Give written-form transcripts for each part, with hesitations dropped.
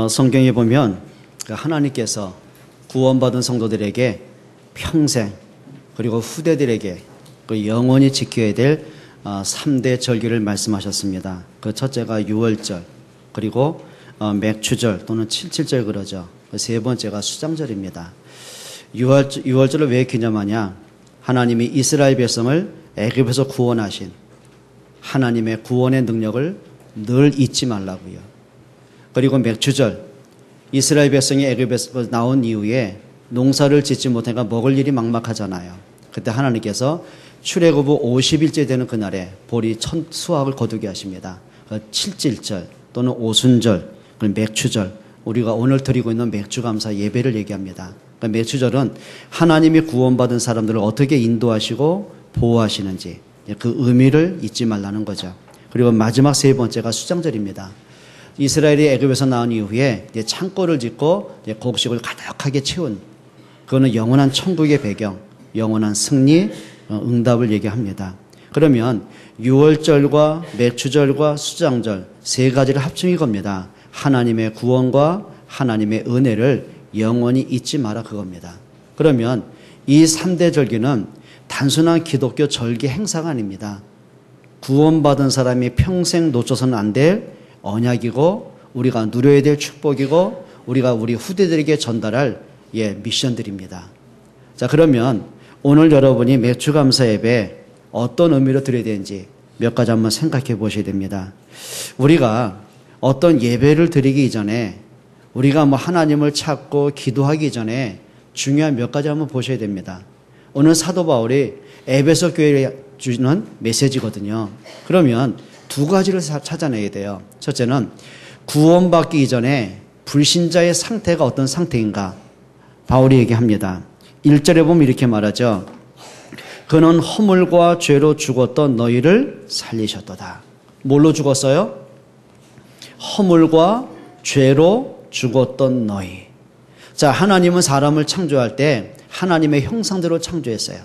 성경에 보면 하나님께서 구원받은 성도들에게 평생 그리고 후대들에게 영원히 지켜야 될 3대 절기를 말씀하셨습니다. 그 첫째가 유월절, 그리고 맥추절 또는 칠칠절 그러죠. 세 번째가 수장절입니다. 유월절을 왜 기념하냐? 하나님이 이스라엘 백성을 애굽에서 구원하신 하나님의 구원의 능력을 늘 잊지 말라고요. 그리고 맥추절, 이스라엘 백성이 애굽에서 나온 이후에 농사를 짓지 못하니까 먹을 일이 막막하잖아요. 그때 하나님께서 출애굽 후 50일째 되는 그날에 보리 수확을 거두게 하십니다. 칠칠절 또는 오순절, 맥추절, 우리가 오늘 드리고 있는 맥주감사 예배를 얘기합니다. 맥추절은 하나님이 구원받은 사람들을 어떻게 인도하시고 보호하시는지 그 의미를 잊지 말라는 거죠. 그리고 마지막 세 번째가 수장절입니다. 이스라엘이 애굽에서 나온 이후에 창고를 짓고 곡식을 가득하게 채운, 그거는 영원한 천국의 배경, 영원한 승리, 응답을 얘기합니다. 그러면 유월절과 맥추절과 수장절 세 가지를 합친 이겁니다. 하나님의 구원과 하나님의 은혜를 영원히 잊지 마라, 그겁니다. 그러면 이 3대 절기는 단순한 기독교 절기 행사가 아닙니다. 구원받은 사람이 평생 놓쳐서는 안 될 언약이고 우리가 누려야 될 축복이고 우리가 우리 후대들에게 전달할 미션들입니다. 자, 그러면 오늘 여러분이 맥주감사 예배 어떤 의미로 드려야 되는지 몇 가지 한번 생각해 보셔야 됩니다. 우리가 어떤 예배를 드리기 이전에, 우리가 하나님을 찾고 기도하기 전에 중요한 몇 가지 한번 보셔야 됩니다. 오늘 사도 바울이 에베소 교회에 주는 메시지거든요. 그러면 두 가지를 찾아내야 돼요. 첫째는 구원받기 이전에 불신자의 상태가 어떤 상태인가 바울이 얘기합니다. 1절에 보면 이렇게 말하죠. 그는 허물과 죄로 죽었던 너희를 살리셨도다. 뭘로 죽었어요? 허물과 죄로 죽었던 너희. 자, 하나님은 사람을 창조할 때 하나님의 형상대로 창조했어요.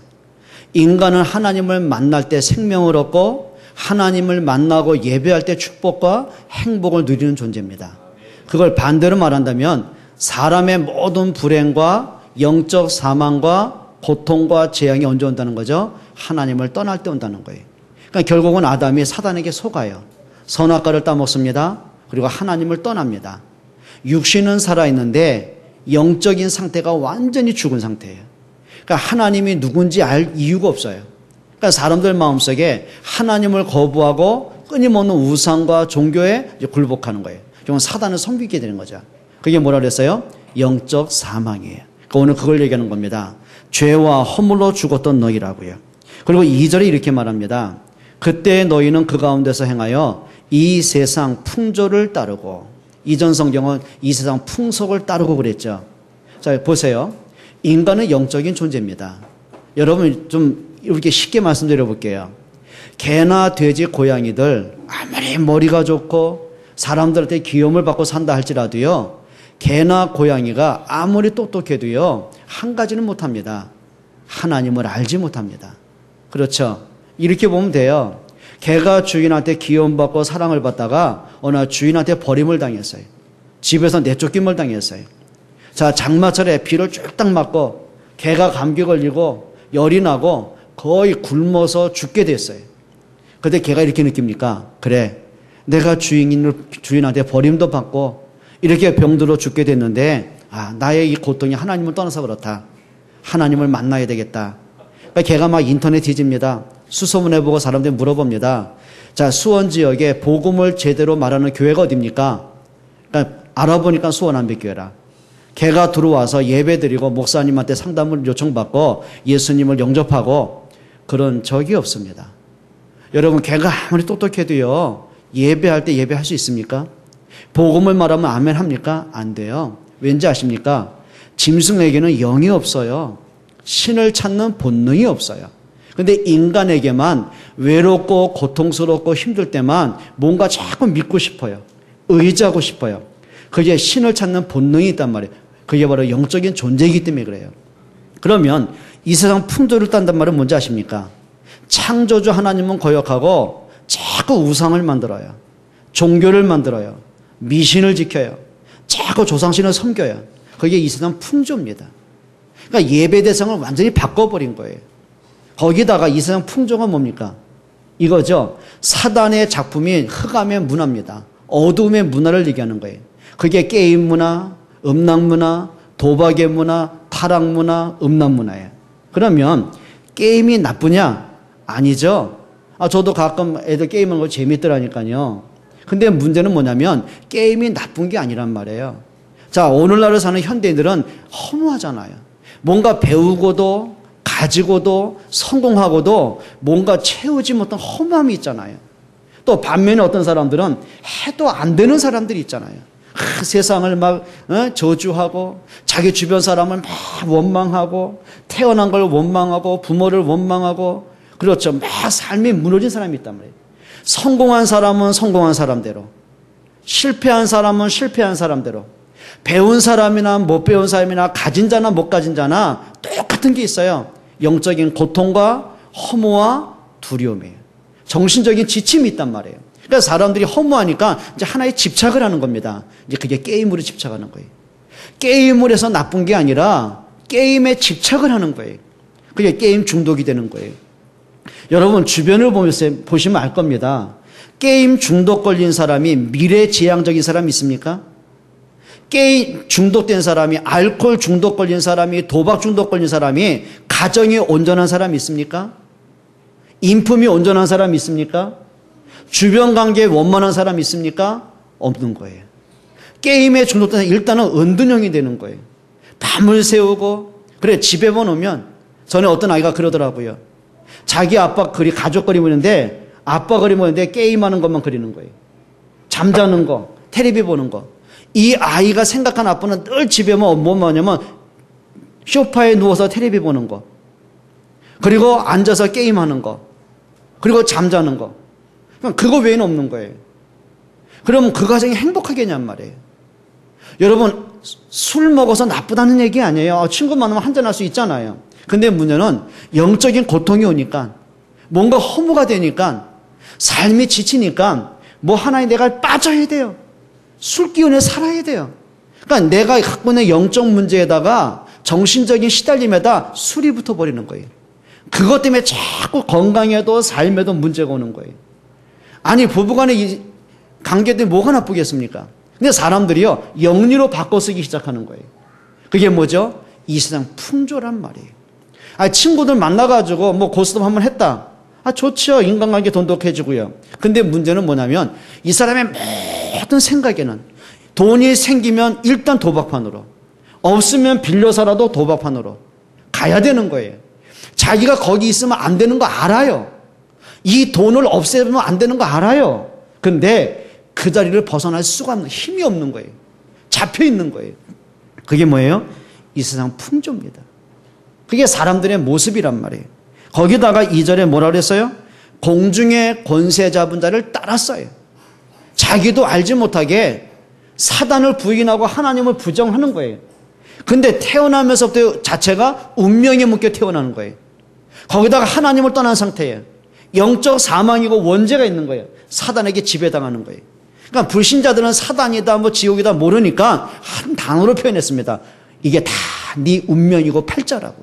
인간은 하나님을 만날 때 생명을 얻고 하나님을 만나고 예배할 때 축복과 행복을 누리는 존재입니다. 그걸 반대로 말한다면 사람의 모든 불행과 영적 사망과 고통과 재앙이 언제 온다는 거죠? 하나님을 떠날 때 온다는 거예요. 그러니까 결국은 아담이 사단에게 속아요. 선악과를 따먹습니다. 그리고 하나님을 떠납니다. 육신은 살아있는데 영적인 상태가 완전히 죽은 상태예요. 그러니까 하나님이 누군지 알 이유가 없어요. 그러니까 사람들 마음속에 하나님을 거부하고 끊임없는 우상과 종교에 굴복하는 거예요. 결국은 사단을 섬기게 되는 거죠. 그게 뭐라 그랬어요? 영적 사망이에요. 그러니까 오늘 그걸 얘기하는 겁니다. 죄와 허물로 죽었던 너희라고요. 그리고 2절에 이렇게 말합니다. 그때 너희는 그 가운데서 행하여 이 세상 풍조를 따르고, 이전 성경은 이 세상 풍속을 따르고 그랬죠. 자, 보세요. 인간은 영적인 존재입니다. 여러분 좀 이렇게 쉽게 말씀드려 볼게요. 개나 돼지, 고양이들 아무리 머리가 좋고 사람들한테 귀여움을 받고 산다 할지라도요, 개나 고양이가 아무리 똑똑해도요, 한 가지는 못합니다. 하나님을 알지 못합니다. 그렇죠? 이렇게 보면 돼요. 개가 주인한테 귀여움받고 사랑을 받다가 어느 날 주인한테 버림을 당했어요. 집에서 내쫓김을 당했어요. 자, 장마철에 비를 쭉 맞고 개가 감기 걸리고 열이 나고 거의 굶어서 죽게 됐어요. 그때 개가 이렇게 느낍니까? 그래, 내가 주인한테 버림도 받고 이렇게 병들어 죽게 됐는데 나의 이 고통이 하나님을 떠나서 그렇다. 하나님을 만나야 되겠다. 그러니까 걔가 막 인터넷 뒤집니다. 수소문해보고 사람들이 물어봅니다. 자, 수원 지역에 복음을 제대로 말하는 교회가 어딥니까? 그러니까 알아보니까 수원한백교회라. 걔가 들어와서 예배드리고 목사님한테 상담을 요청받고 예수님을 영접하고 그런 적이 없습니다. 여러분, 걔가 아무리 똑똑해도요, 예배할 때 예배할 수 있습니까? 복음을 말하면 아멘 합니까? 안 돼요. 왠지 아십니까? 짐승에게는 영이 없어요. 신을 찾는 본능이 없어요. 근데 인간에게만 외롭고 고통스럽고 힘들 때만 뭔가 자꾸 믿고 싶어요. 의지하고 싶어요. 그게 신을 찾는 본능이 있단 말이에요. 그게 바로 영적인 존재이기 때문에 그래요. 그러면 이 세상 풍조를 딴단 말은 뭔지 아십니까? 창조주 하나님은 거역하고 자꾸 우상을 만들어요. 종교를 만들어요. 미신을 지켜요. 자꾸 조상신을 섬겨요. 그게 이 세상 풍조입니다. 그러니까 예배 대상을 완전히 바꿔버린 거예요. 거기다가 이 세상 풍조가 뭡니까? 이거죠. 사단의 작품이 흑암의 문화입니다. 어둠의 문화를 얘기하는 거예요. 그게 게임 문화, 음란 문화, 도박의 문화, 타락 문화, 음란 문화예요. 그러면 게임이 나쁘냐? 아니죠. 저도 가끔 애들 게임하는 거 재밌더라니까요. 근데 문제는 뭐냐면 게임이 나쁜 게 아니란 말이에요. 자, 오늘날을 사는 현대인들은 허무하잖아요. 뭔가 배우고도 가지고도 성공하고도 뭔가 채우지 못한 허무함이 있잖아요. 또 반면에 어떤 사람들은 해도 안 되는 사람들이 있잖아요. 세상을 막 저주하고 자기 주변 사람을 막 원망하고 태어난 걸 원망하고 부모를 원망하고 그렇죠. 막 삶이 무너진 사람이 있단 말이에요. 성공한 사람은 성공한 사람대로, 실패한 사람은 실패한 사람대로, 배운 사람이나 못 배운 사람이나 가진 자나 못 가진 자나 똑같은 게 있어요. 영적인 고통과 허무와 두려움이에요. 정신적인 지침이 있단 말이에요. 그러니까 사람들이 허무하니까 이제 하나에 집착을 하는 겁니다. 이제 그게 게임으로 집착하는 거예요. 게임을 해서 나쁜 게 아니라 게임에 집착을 하는 거예요. 그게 게임 중독이 되는 거예요. 여러분 주변을 보시면 알 겁니다. 게임 중독 걸린 사람이 미래지향적인 사람이 있습니까? 게임 중독된 사람이, 알코올 중독 걸린 사람이, 도박 중독 걸린 사람이 가정이 온전한 사람이 있습니까? 인품이 온전한 사람이 있습니까? 주변 관계에 원만한 사람이 있습니까? 없는 거예요. 게임에 중독된 사람은 일단은 은둔형이 되는 거예요. 밤을 새우고, 그래, 집에만 오면, 전에 어떤 아이가 그러더라고요. 자기 아빠 가족 그림 보는데, 아빠 그림 보는데 게임하는 것만 그리는 거예요. 잠자는 거, 텔레비 보는 거. 이 아이가 생각한 아빠는 늘 집에만 뭐냐면, 소파에 누워서 텔레비 보는 거. 그리고 앉아서 게임하는 거. 그리고 잠자는 거. 그거 외에는 없는 거예요. 그럼 그 가정이 행복하겠냔 말이에요. 여러분, 술 먹어서 나쁘다는 얘기 아니에요. 친구 만나면 한잔할 수 있잖아요. 근데 문제는 영적인 고통이 오니까, 뭔가 허무가 되니까, 삶이 지치니까 뭐 하나에 내가 빠져야 돼요. 술 기운에 살아야 돼요. 그러니까 내가 갖고 있는 영적 문제에다가 정신적인 시달림에다 술이 붙어버리는 거예요. 그것 때문에 자꾸 건강에도 삶에도 문제가 오는 거예요. 아니 부부간의 이 관계들이 뭐가 나쁘겠습니까? 근데 사람들이요 영리로 바꿔 쓰기 시작하는 거예요. 그게 뭐죠? 이 세상 풍조란 말이에요. 친구들 만나가지고 뭐 고스톱 한번 했다. 좋죠. 인간관계 돈독해지고요. 근데 문제는 뭐냐면 이 사람의 모든 생각에는 돈이 생기면 일단 도박판으로, 없으면 빌려서라도 도박판으로 가야 되는 거예요. 자기가 거기 있으면 안 되는 거 알아요. 이 돈을 없애면 안 되는 거 알아요. 근데 그 자리를 벗어날 수가 없는, 힘이 없는 거예요. 잡혀 있는 거예요. 그게 뭐예요? 이 세상 풍조입니다. 그게 사람들의 모습이란 말이에요. 거기다가 2절에 뭐라 그랬어요? 공중의 권세 잡은 자를 따랐어요. 자기도 알지 못하게 사단을 부인하고 하나님을 부정하는 거예요. 근데 태어나면서부터 자체가 운명에 묶여 태어나는 거예요. 거기다가 하나님을 떠난 상태예요. 영적 사망이고 원죄가 있는 거예요. 사단에게 지배당하는 거예요. 그러니까 불신자들은 사단이다 뭐 지옥이다 모르니까 한 단어로 표현했습니다. 이게 다 네 운명이고 팔자라고.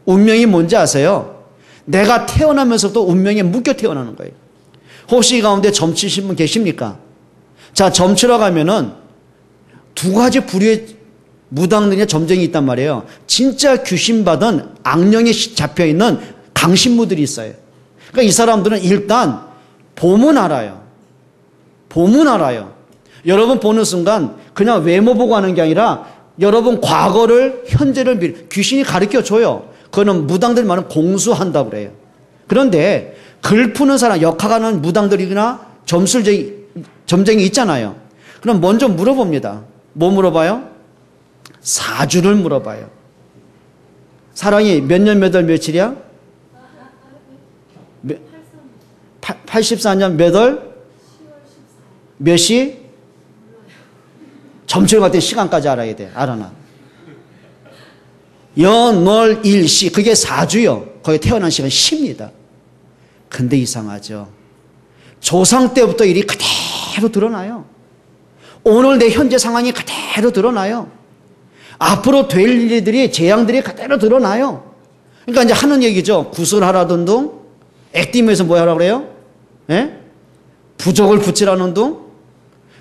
운명이 뭔지 아세요? 내가 태어나면서도 운명에 묶여 태어나는 거예요. 혹시 이 가운데 점치신 분 계십니까? 자, 점치러 가면은 두 가지 부류의 무당들의 점쟁이 있단 말이에요. 진짜 귀신받은 악령에 잡혀있는 강신무들이 있어요. 그러니까 이 사람들은 일단 봄은 알아요. 봄은 알아요. 여러분 보는 순간 그냥 외모 보고 하는 게 아니라 여러분 과거를 현재를 귀신이 가르쳐줘요. 그거는 무당들 말은 공수한다고 그래요. 그런데 글 푸는 사람, 역학하는 무당들이나 점쟁이 있잖아요. 그럼 먼저 물어봅니다. 뭐 물어봐요? 사주를 물어봐요. 사랑이 몇 년 몇 월 며칠이야? 84년 몇 월? 몇 시? 점철 같은 시간까지 알아야 돼. 알아놔. 연, 월, 일, 시. 그게 사주요. 거기 태어난 시간 시입니다. 근데 이상하죠. 조상 때부터 일이 그대로 드러나요. 오늘 내 현재 상황이 그대로 드러나요. 앞으로 될 일들이, 재앙들이 그대로 드러나요. 그러니까 이제 하는 얘기죠. 구슬하라던 둥, 액땜에서 뭐 하라고 그래요? 예? 부족을 붙이라는 둥,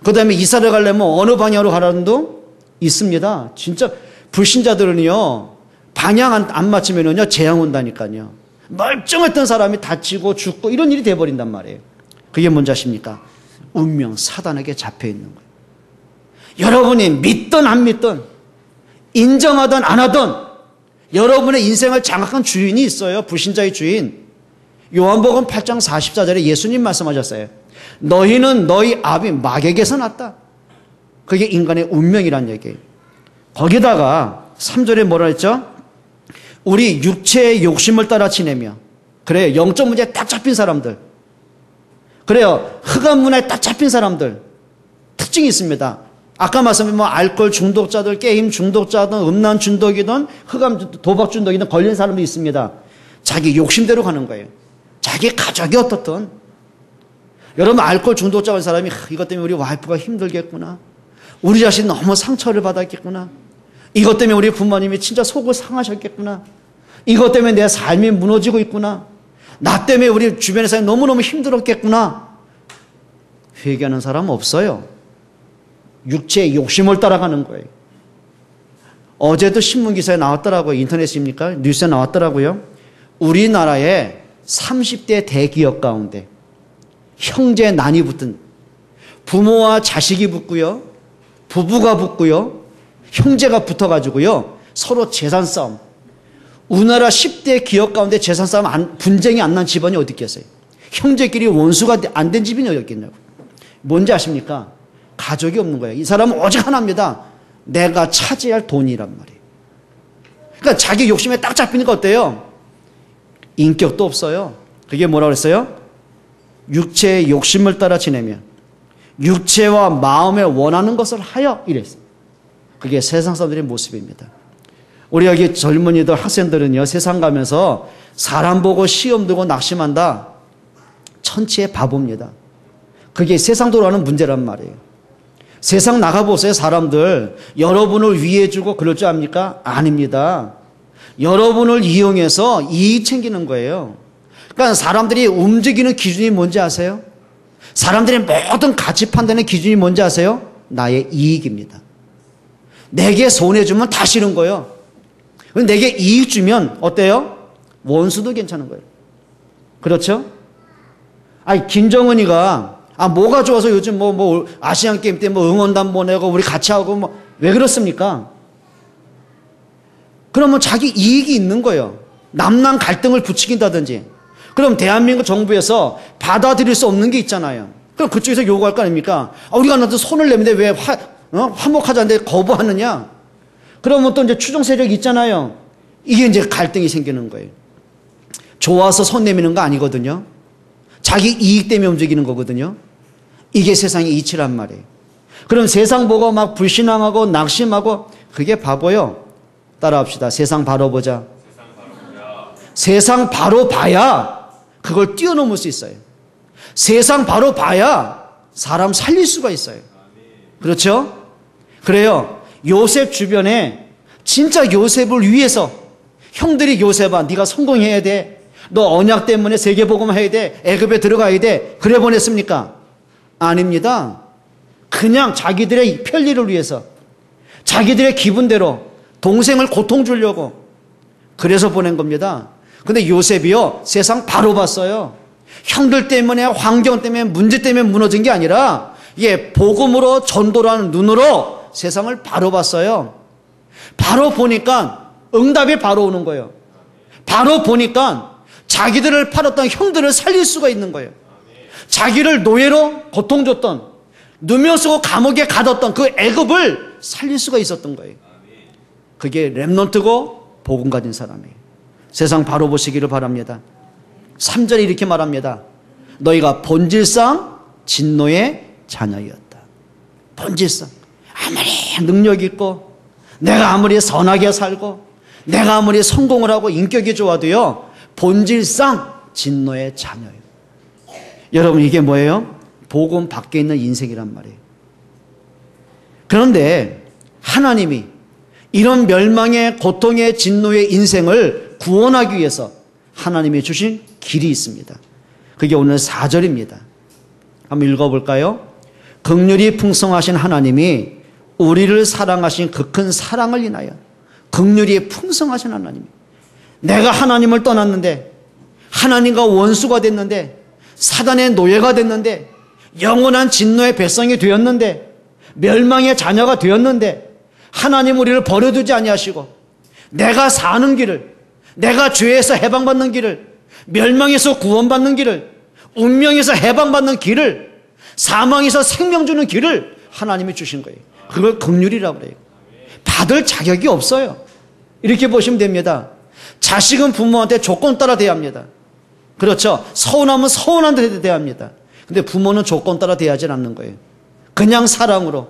그 다음에 이사를 가려면 어느 방향으로 가라는 둥 있습니다. 진짜 불신자들은요, 방향 안 맞추면은요, 재앙 온다니까요. 멀쩡했던 사람이 다치고 죽고 이런 일이 돼버린단 말이에요. 그게 뭔지 아십니까? 운명, 사단에게 잡혀 있는 거예요. 여러분이 믿든 안 믿든, 인정하든 안 하든, 여러분의 인생을 장악한 주인이 있어요. 불신자의 주인. 요한복음 8장 44절에 예수님 말씀하셨어요. 너희는 너희 아비 마귀에게서 났다. 그게 인간의 운명이란 얘기예요. 거기다가 3절에 뭐라 했죠? 우리 육체의 욕심을 따라 지내며, 그래요, 영적 문제에 딱 잡힌 사람들, 그래요, 흑암 문화에 딱 잡힌 사람들 특징이 있습니다. 아까 말씀드린 뭐 알코올 중독자들, 게임 중독자든 음란 중독이든 흑암 도박 중독이든 걸린 사람도 있습니다. 자기 욕심대로 가는 거예요. 자기 가족이 어떻든. 여러분, 알코올 중독자 간 사람이 이것 때문에 우리 와이프가 힘들겠구나, 우리 자식 너무 상처를 받았겠구나, 이것 때문에 우리 부모님이 진짜 속을 상하셨겠구나, 이것 때문에 내 삶이 무너지고 있구나, 나 때문에 우리 주변의 사람이 너무너무 힘들었겠구나. 회개하는 사람 없어요. 육체의 욕심을 따라가는 거예요. 어제도 신문기사에 나왔더라고요. 인터넷입니까? 뉴스에 나왔더라고요. 우리나라의 30대 대기업 가운데 형제 난이 붙은, 부모와 자식이 붙고요, 부부가 붙고요, 형제가 붙어가지고요, 서로 재산 싸움. 우리나라 10대 기업 가운데 재산 싸움 분쟁이 안 난 집안이 어디 있겠어요? 형제끼리 원수가 안 된 집이 어디 있겠냐고. 뭔지 아십니까? 가족이 없는 거예요. 이 사람은 오직 하나입니다. 내가 차지할 돈이란 말이에요. 그러니까 자기 욕심에 딱 잡히니까 어때요? 인격도 없어요. 그게 뭐라고 그랬어요? 육체의 욕심을 따라 지내며 육체와 마음에 원하는 것을 하여 이랬어요. 그게 세상 사람들의 모습입니다. 우리 여기 젊은이들, 학생들은요, 세상 가면서 사람 보고 시험 들고 낙심한다, 천치의 바보입니다. 그게 세상 돌아가는 문제란 말이에요. 세상 나가보세요. 사람들 여러분을 위해주고 그럴 줄 압니까? 아닙니다. 여러분을 이용해서 이익 챙기는 거예요. 그러니까 사람들이 움직이는 기준이 뭔지 아세요? 사람들의 모든 가치 판단의 기준이 뭔지 아세요? 나의 이익입니다. 내게 손해주면 다 싫은 거예요. 내게 이익 주면 어때요? 원수도 괜찮은 거예요. 그렇죠? 아니, 김정은이가 뭐가 좋아서 요즘 뭐 아시안 게임 때 뭐 응원단 보내고 우리 같이 하고 왜 그렇습니까? 그러면 자기 이익이 있는 거예요. 남남 갈등을 부추긴다든지. 그럼 대한민국 정부에서 받아들일 수 없는 게 있잖아요. 그럼 그쪽에서 요구할 거 아닙니까? 우리가 나한테 손을 내는데 왜 화목하자는데 거부하느냐? 그러면 또 이제 추종 세력이 있잖아요. 이게 이제 갈등이 생기는 거예요. 좋아서 손 내미는 거 아니거든요. 자기 이익 때문에 움직이는 거거든요. 이게 세상의 이치란 말이에요. 그럼 세상 보고 막 불신앙하고 낙심하고, 그게 바보요. 따라합시다. 세상 바로 보자. 세상 바로 봐야 그걸 뛰어넘을 수 있어요. 세상 바로 봐야 사람 살릴 수가 있어요. 그렇죠? 그래요. 요셉 주변에 진짜 요셉을 위해서 형들이, 요셉아, 네가 성공해야 돼, 너 언약 때문에 세계복음 해야 돼, 애굽에 들어가야 돼, 그래 보냈습니까? 아닙니다. 그냥 자기들의 편리를 위해서, 자기들의 기분대로 동생을 고통 주려고, 그래서 보낸 겁니다. 근데 요셉이요, 세상 바로 봤어요. 형들 때문에, 환경 때문에, 문제 때문에 무너진 게 아니라, 복음으로 전도라는 눈으로 세상을 바로 봤어요. 바로 보니까 응답이 바로 오는 거예요. 바로 보니까 자기들을 팔았던 형들을 살릴 수가 있는 거예요. 자기를 노예로 고통 줬던, 누명 쓰고 감옥에 가뒀던 그 애굽을 살릴 수가 있었던 거예요. 그게 렘넌트고 복음 가진 사람이에요. 세상 바로 보시기를 바랍니다. 3절에 이렇게 말합니다. 너희가 본질상 진노의 자녀였다. 본질상 아무리 능력 있고, 내가 아무리 선하게 살고, 내가 아무리 성공을 하고 인격이 좋아도요, 본질상 진노의 자녀예요. 여러분, 이게 뭐예요? 복음 밖에 있는 인생이란 말이에요. 그런데 하나님이 이런 멸망의 고통의 진노의 인생을 구원하기 위해서 하나님이 주신 길이 있습니다. 그게 오늘 4절입니다. 한번 읽어볼까요? 긍휼이 풍성하신 하나님이 우리를 사랑하신 그 큰 사랑을 인하여, 긍휼이 풍성하신 하나님, 내가 하나님을 떠났는데, 하나님과 원수가 됐는데, 사단의 노예가 됐는데, 영원한 진노의 백성이 되었는데, 멸망의 자녀가 되었는데, 하나님 우리를 버려두지 아니하시고 내가 사는 길을, 내가 죄에서 해방받는 길을, 멸망에서 구원받는 길을, 운명에서 해방받는 길을, 사망에서 생명 주는 길을 하나님이 주신 거예요. 그걸 긍휼이라고 그래요. 받을 자격이 없어요. 이렇게 보시면 됩니다. 자식은 부모한테 조건 따라 대합니다. 그렇죠. 서운하면 서운한 대로 대합니다. 근데 부모는 조건 따라 대하지 않는 거예요. 그냥 사랑으로,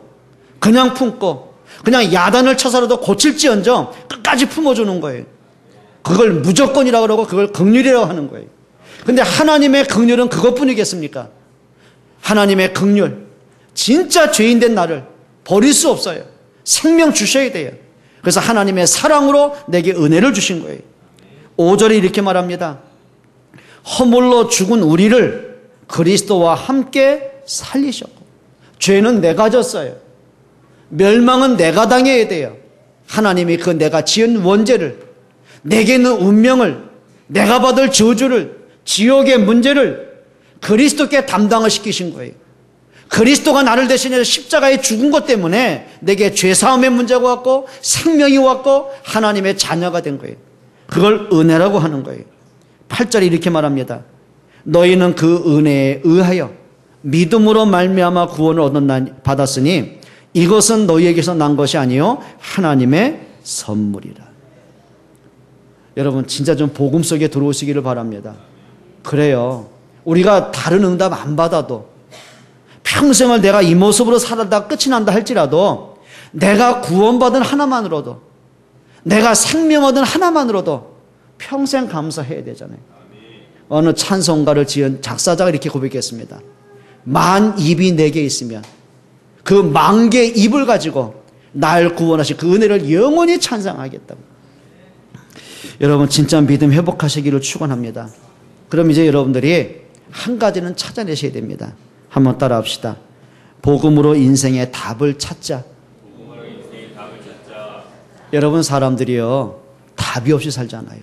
그냥 품고, 그냥 야단을 쳐서라도 고칠지언정 끝까지 품어주는 거예요. 그걸 무조건이라고 그러고 그걸 긍휼이라고 하는 거예요. 근데 하나님의 긍휼은 그것뿐이겠습니까? 하나님의 긍휼, 진짜 죄인된 나를 버릴 수 없어요. 생명 주셔야 돼요. 그래서 하나님의 사랑으로 내게 은혜를 주신 거예요. 5절에 이렇게 말합니다. 허물로 죽은 우리를 그리스도와 함께 살리셨고, 죄는 내가 졌어요. 멸망은 내가 당해야 돼요. 하나님이 그 내가 지은 원죄를, 내게 있는 운명을, 내가 받을 저주를, 지옥의 문제를 그리스도께 담당을 시키신 거예요. 그리스도가 나를 대신해서 십자가에 죽은 것 때문에 내게 죄사함의 문제가 왔고 생명이 왔고 하나님의 자녀가 된 거예요. 그걸 은혜라고 하는 거예요. 8절에 이렇게 말합니다. 너희는 그 은혜에 의하여 믿음으로 말미암아 구원을 받았으니 이것은 너희에게서 난 것이 아니요 하나님의 선물이라. 여러분 진짜 좀 복음 속에 들어오시기를 바랍니다. 그래요. 우리가 다른 응답 안 받아도 평생을 내가 이 모습으로 살아다 끝이 난다 할지라도 내가 구원받은 하나만으로도, 내가 생명 얻은 하나만으로도 평생 감사해야 되잖아요. 어느 찬송가를 지은 작사자가 이렇게 고백했습니다. 만 입이 내게 있으면 그 만 개의 입을 가지고 날 구원하신 그 은혜를 영원히 찬양하겠다고. 여러분 진짜 믿음 회복하시기를 축원합니다. 그럼 이제 여러분들이 한 가지는 찾아내셔야 됩니다. 한번 따라합시다. 복음으로 인생의 답을 찾자. 여러분 사람들이요 답이 없이 살잖아요.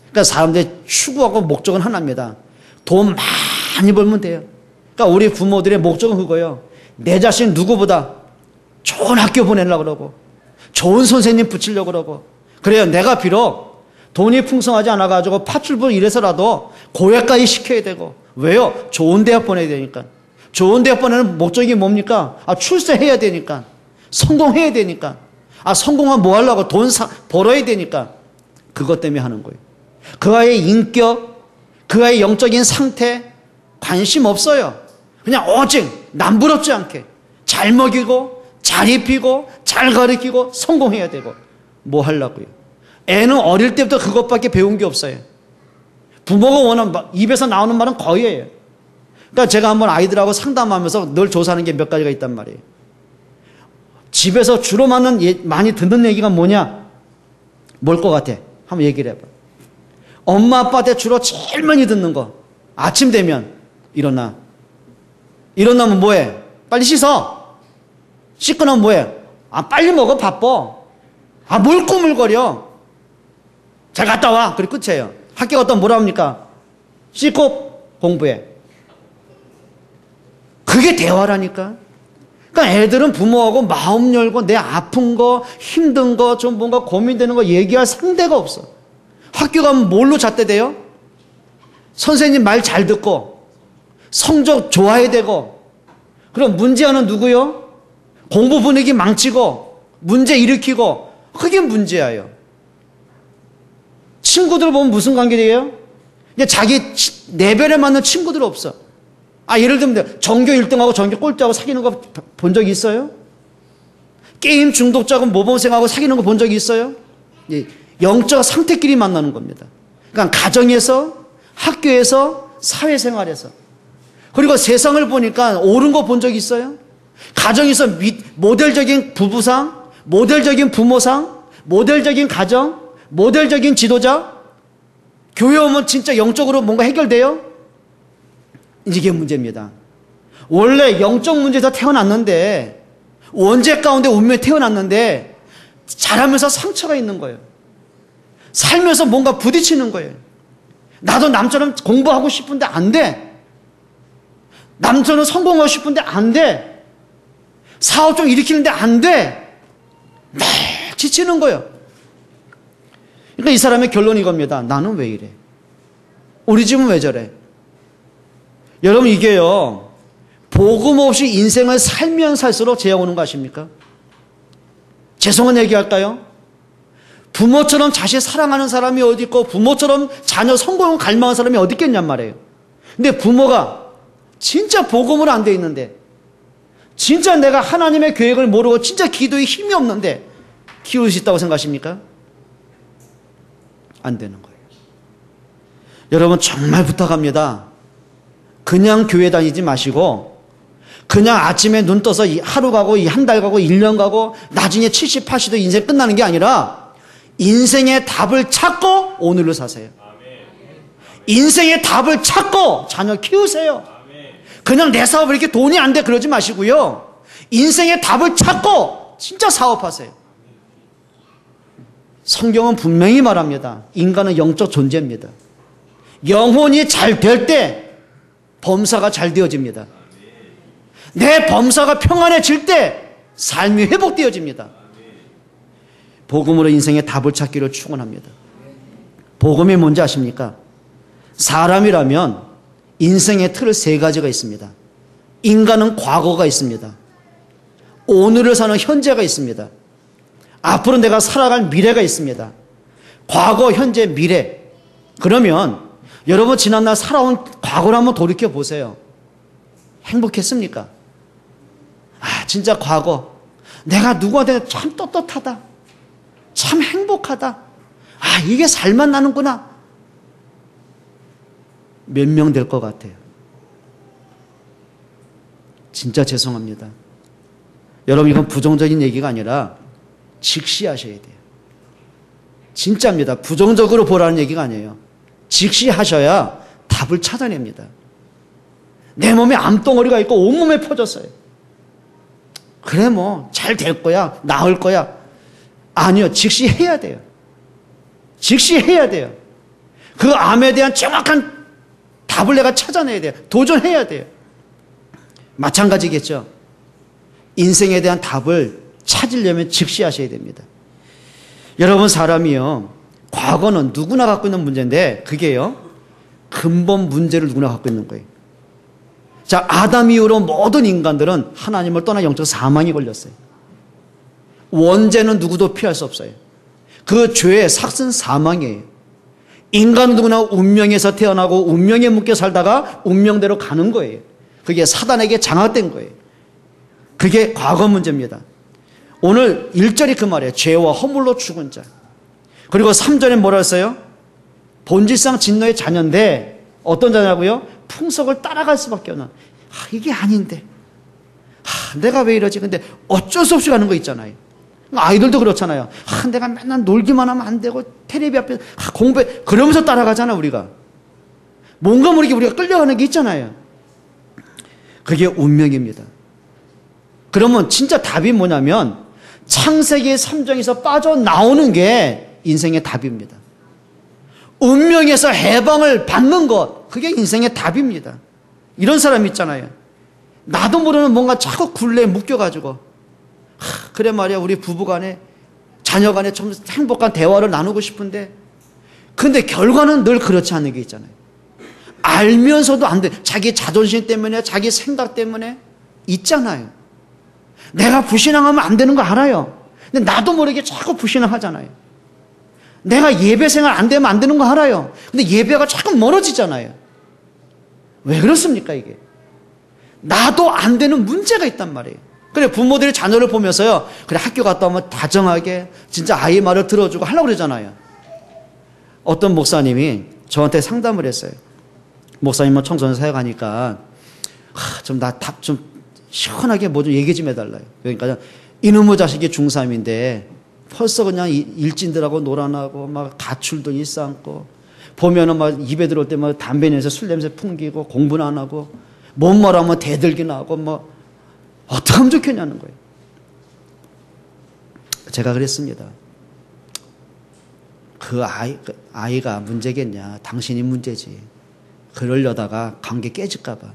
그러니까 사람들의 추구하고 목적은 하나입니다. 돈 많이 벌면 돼요. 그러니까 우리 부모들의 목적은 그거예요. 내 자신 누구보다 좋은 학교 보내려고 그러고 좋은 선생님 붙이려고 그러고, 그래요. 내가 비록 돈이 풍성하지 않아가지고 파출부 일해서라도 고액까지 시켜야 되고, 왜요? 좋은 대학 보내야 되니까. 좋은 대학 보내는 목적이 뭡니까? 출세해야 되니까. 성공해야 되니까. 성공하면 뭐 하려고? 돈 벌어야 되니까. 그것 때문에 하는 거예요. 그와의 인격, 그와의 영적인 상태 관심 없어요. 그냥 오직 남부럽지 않게 잘 먹이고 잘 입히고 잘 가르치고 성공해야 되고 뭐 하려고요. 애는 어릴 때부터 그것밖에 배운 게 없어요. 부모가 원하는 입에서 나오는 말은 거의예요. 그러니까 제가 한번 아이들하고 상담하면서 늘 조사하는 게 몇 가지가 있단 말이에요. 집에서 주로 많이 듣는 얘기가 뭐냐? 뭘 것 같아? 한번 얘기를 해봐. 엄마 아빠한테 주로 제일 많이 듣는 거. 아침 되면 일어나. 일어나면 뭐해? 빨리 씻어. 씻고 나면 뭐해? 빨리 먹어. 바빠. 뭘 꾸물거려. 잘 갔다 와. 그래 끝이에요. 학교 갔다 뭐라 합니까? 씻고 공부해. 그게 대화라니까. 그러니까 애들은 부모하고 마음 열고 내 아픈 거, 힘든 거, 좀 뭔가 고민되는 거 얘기할 상대가 없어. 학교 가면 뭘로 잣대대요? 선생님 말 잘 듣고 성적 좋아야 되고, 그럼 문제하는 누구요? 공부 분위기 망치고 문제 일으키고, 그게 문제예요. 친구들 보면 무슨 관계예요? 자기 레벨에 맞는 친구들 없어. 예를 들면 전교 1등하고 전교 꼴찌하고 사귀는 거 본 적이 있어요? 게임 중독자하고 모범생하고 사귀는 거 본 적이 있어요? 영적 상태끼리 만나는 겁니다. 그러니까 가정에서, 학교에서, 사회생활에서. 그리고 세상을 보니까 옳은 거 본 적 있어요? 가정에서 모델적인 부부상, 모델적인 부모상, 모델적인 가정, 모델적인 지도자, 교회 오면 진짜 영적으로 뭔가 해결돼요? 이게 문제입니다. 원래 영적 문제에서 태어났는데, 원죄 가운데 운명에 태어났는데 자라면서 상처가 있는 거예요. 살면서 뭔가 부딪히는 거예요. 나도 남처럼 공부하고 싶은데 안 돼. 남처럼 성공하고 싶은데 안 돼. 사업 좀 일으키는데 안 돼. 네, 지치는 거예요. 그러니까 이 사람의 결론이 이겁니다. 나는 왜 이래? 우리 집은 왜 저래? 여러분, 이게요, 복음 없이 인생을 살면 살수록 재앙 오는 거 아십니까? 죄송한 얘기 할까요? 부모처럼 자식 사랑하는 사람이 어디 있고 부모처럼 자녀 성공을 갈망하는 사람이 어디 있겠냔 말이에요. 근데 부모가 진짜 복음으로 안 돼 있는데, 진짜 내가 하나님의 계획을 모르고 진짜 기도에 힘이 없는데 키울 수 있다고 생각하십니까? 안 되는 거예요. 여러분, 정말 부탁합니다. 그냥 교회 다니지 마시고 그냥 아침에 눈 떠서 하루 가고 한 달 가고 1년 가고 나중에 70, 80도 인생 끝나는 게 아니라 인생의 답을 찾고 오늘로 사세요. 인생의 답을 찾고 자녀 키우세요. 그냥 내 사업을 이렇게 돈이 안 돼 그러지 마시고요. 인생의 답을 찾고 진짜 사업하세요. 성경은 분명히 말합니다. 인간은 영적 존재입니다. 영혼이 잘 될 때 범사가 잘 되어집니다. 내 범사가 평안해질 때 삶이 회복되어집니다. 복음으로 인생의 답을 찾기를 축원합니다. 복음이 뭔지 아십니까? 사람이라면 인생의 틀 세 가지가 있습니다. 인간은 과거가 있습니다. 오늘을 사는 현재가 있습니다. 앞으로 내가 살아갈 미래가 있습니다. 과거, 현재, 미래. 그러면 여러분, 지난날 살아온 과거를 한번 돌이켜 보세요. 행복했습니까? 아, 진짜 과거. 내가 누구한테 참 떳떳하다. 참 행복하다. 아, 이게 살만 나는구나. 몇 명 될 것 같아요. 진짜 죄송합니다. 여러분, 이건 부정적인 얘기가 아니라 직시하셔야 돼요. 진짜입니다. 부정적으로 보라는 얘기가 아니에요. 직시하셔야 답을 찾아냅니다. 내 몸에 암덩어리가 있고 온몸에 퍼졌어요. 그래, 뭐 잘 될 거야, 나을 거야. 아니요, 직시해야 돼요. 직시해야 돼요. 그 암에 대한 정확한 답을 내가 찾아내야 돼요. 도전해야 돼요. 마찬가지겠죠. 인생에 대한 답을 찾으려면 직시하셔야 됩니다. 여러분, 사람이요, 과거는 누구나 갖고 있는 문제인데 그게요, 근본 문제를 누구나 갖고 있는 거예요. 자, 아담 이후로 모든 인간들은 하나님을 떠나 영적 사망이 걸렸어요. 원죄는 누구도 피할 수 없어요. 그 죄의 삭은 사망이에요. 인간 누구나 운명에서 태어나고 운명에 묶여 살다가 운명대로 가는 거예요. 그게 사단에게 장악된 거예요. 그게 과거 문제입니다. 오늘 1절이 그 말이에요. 죄와 허물로 죽은 자. 그리고 3절에 뭐라 했어요? 본질상 진노의 자녀인데 어떤 자냐고요? 풍속을 따라갈 수밖에 없는. 이게 아닌데. 내가 왜 이러지? 근데 어쩔 수 없이 가는 거 있잖아요. 아이들도 그렇잖아요. 내가 맨날 놀기만 하면 안 되고 텔레비 앞에 공부해. 그러면서 따라가잖아, 우리가. 뭔가 모르게 우리가 끌려가는 게 있잖아요. 그게 운명입니다. 그러면 진짜 답이 뭐냐면 창세기 3장에서 빠져나오는 게 인생의 답입니다. 운명에서 해방을 받는 것, 그게 인생의 답입니다. 이런 사람 있잖아요. 나도 모르는 뭔가 자꾸 굴레에 묶여가지고 그래 말이야, 우리 부부간에 자녀간에 좀 행복한 대화를 나누고 싶은데 근데 결과는 늘 그렇지 않은 게 있잖아요. 알면서도 안 돼. 자기 자존심 때문에, 자기 생각 때문에 있잖아요. 내가 불신앙하면 안 되는 거 알아요. 근데 나도 모르게 자꾸 불신앙하잖아요. 내가 예배 생활 안 되면 안 되는 거 알아요. 근데 예배가 자꾸 멀어지잖아요. 왜 그렇습니까, 이게? 나도 안 되는 문제가 있단 말이에요. 그래, 부모들이 자녀를 보면서요, 그래, 학교 갔다 오면 다정하게 진짜 아이 말을 들어주고 하려고 그러잖아요. 어떤 목사님이 저한테 상담을 했어요. 목사님은 청소년 사역하니까 좀 시원하게 뭐 좀 얘기 좀 해달라요. 그러니까 이놈의 자식이 중3인데 벌써 그냥 일진들하고 놀아나고 막 가출도 일삼고 보면은 막 입에 들어올 때 막 담배 냄새 술 냄새 풍기고 공부는 안 하고 뭔 말하면 대들기나 하고 뭐 어떻게 하면 좋겠냐는 거예요. 제가 그랬습니다. 그 아이가 문제겠냐. 당신이 문제지. 그러려다가 관계 깨질까봐.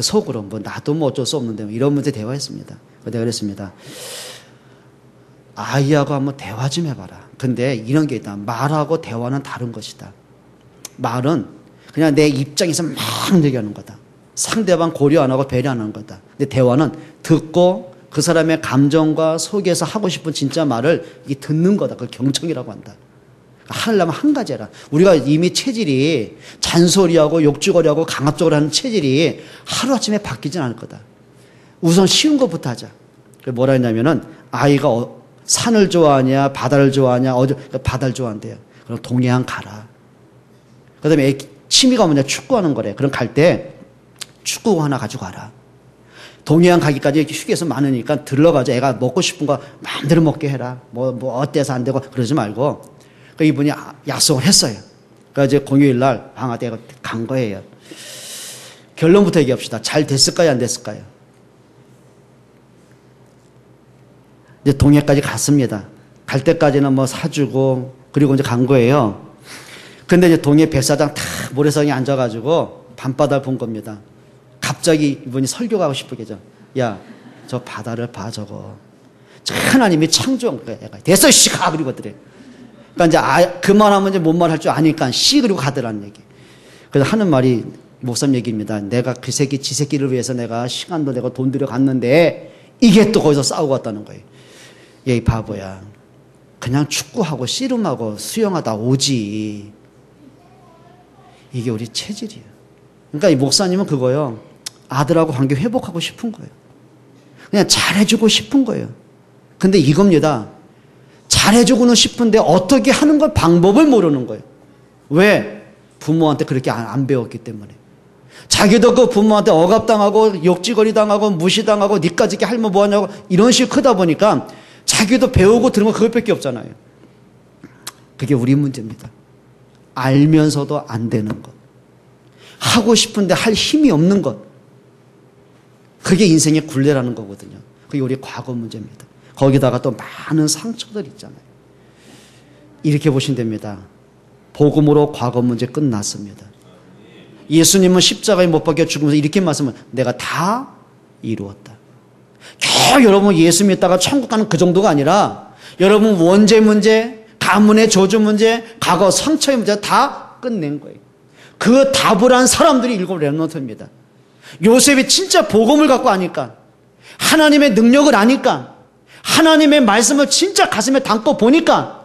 속으로 뭐 나도 뭐 어쩔 수 없는데 이런 문제 대화했습니다. 내가 그랬습니다. 아이하고 한번 대화 좀 해봐라. 근데 이런 게 있다. 말하고 대화는 다른 것이다. 말은 그냥 내 입장에서 막 얘기하는 거다. 상대방 고려 안 하고 배려 안 하는 거다. 근데 대화는 듣고 그 사람의 감정과 속에서 하고 싶은 진짜 말을 듣는 거다. 그걸 경청이라고 한다. 하려면 한 가지 해라. 우리가 이미 체질이 잔소리하고 욕주거리하고 강압적으로 하는 체질이 하루아침에 바뀌진 않을 거다. 우선 쉬운 것부터 하자. 뭐라 했냐면은 아이가 산을 좋아하냐 바다를 좋아하냐 바다를 좋아한대요. 그럼 동해안 가라. 그 다음에 취미가 뭐냐 축구하는 거래. 그럼 갈 때 축구 하나 가지고 가라. 동해안 가기까지 휴게소 많으니까 들러가자. 애가 먹고 싶은 거 마음대로 먹게 해라. 뭐 어때서 안 되고 그러지 말고. 그 이분이 약속을 했어요. 그러니까 이제 공휴일 날 방학 때 간 거예요. 결론부터 얘기합시다. 잘 됐을까요? 안 됐을까요? 이제 동해까지 갔습니다. 갈 때까지는 뭐 사주고 그리고 이제 간 거예요. 근데 이제 동해 백사장 탁 모래성에 앉아가지고 밤바다를 본 겁니다. 갑자기 이분이 설교하고 싶으겠죠. 야, 저 바다를 봐 저거. 저 하나님이 창조한 거야. 됐어 씨 가 그리고 그래. 그러니까 이제 그만하면 이제 뭔 말 할 줄 아니까 씨 그리고 가더라는 얘기. 그래서 하는 말이 목사님 얘기입니다. 내가 그 새끼 지 새끼를 위해서 내가 시간도 내고 돈 들여 갔는데 이게 또 거기서 싸우고 왔다는 거예요. 얘 바보야. 그냥 축구하고 씨름하고 수영하다 오지. 이게 우리 체질이에요. 그러니까 이 목사님은 그거요. 아들하고 관계 회복하고 싶은 거예요. 그냥 잘해주고 싶은 거예요. 근데 이겁니다. 잘해주고는 싶은데 어떻게 하는 걸 방법을 모르는 거예요. 왜? 부모한테 그렇게 안 배웠기 때문에. 자기도 그 부모한테 억압당하고 욕지거리 당하고 무시당하고 니까지 이렇게 할머 뭐하냐고 이런 식으로 크다 보니까 자기도 배우고 들은 거 그것밖에 없잖아요. 그게 우리 문제입니다. 알면서도 안 되는 것. 하고 싶은데 할 힘이 없는 것. 그게 인생의 굴레라는 거거든요. 그게 우리 과거 문제입니다. 거기다가 또 많은 상처들 있잖아요. 이렇게 보시면 됩니다. 복음으로 과거 문제 끝났습니다. 예수님은 십자가에 못 박혀 죽으면서 이렇게 말씀을 내가 다 이루었다. 겨우 여러분 예수 믿다가 천국 가는 그 정도가 아니라 여러분 원죄 문제, 가문의 저주 문제, 과거 상처의 문제 다 끝낸 거예요. 그 답을 한 사람들이 일곱 렘넌트입니다. 요셉이 진짜 복음을 갖고 아니까 하나님의 능력을 아니까 하나님의 말씀을 진짜 가슴에 담고 보니까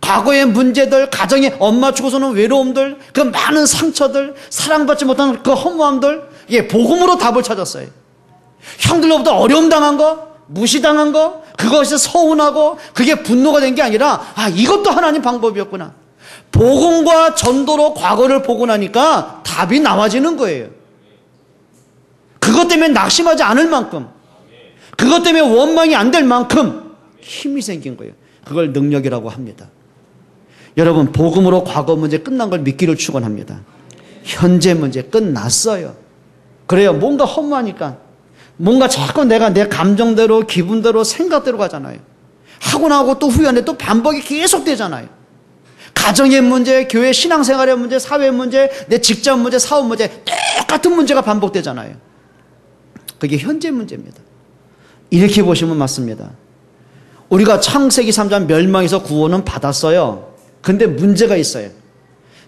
과거의 문제들, 가정의 엄마 죽어서는 외로움들, 그 많은 상처들, 사랑받지 못하는 그 허무함들, 예, 복음으로 답을 찾았어요. 형들로부터 어려움 당한 거, 무시당한 거, 그것이 서운하고 그게 분노가 된 게 아니라 이것도 하나님 방법이었구나. 복음과 전도로 과거를 보고 나니까 답이 나와지는 거예요. 그것 때문에 낙심하지 않을 만큼, 그것 때문에 원망이 안 될 만큼 힘이 생긴 거예요. 그걸 능력이라고 합니다. 여러분 복음으로 과거 문제 끝난 걸 믿기를 축원합니다. 현재 문제 끝났어요. 그래요. 뭔가 허무하니까 뭔가 자꾸 내가 내 감정대로 기분대로 생각대로 가잖아요. 하고 나고 또 후회하는데 또 반복이 계속 되잖아요. 가정의 문제, 교회 신앙생활의 문제, 사회 문제, 내 직장 문제, 사업 문제 똑같은 문제가 반복되잖아요. 그게 현재 문제입니다. 이렇게 보시면 맞습니다. 우리가 창세기 3장 멸망에서 구원은 받았어요. 근데 문제가 있어요.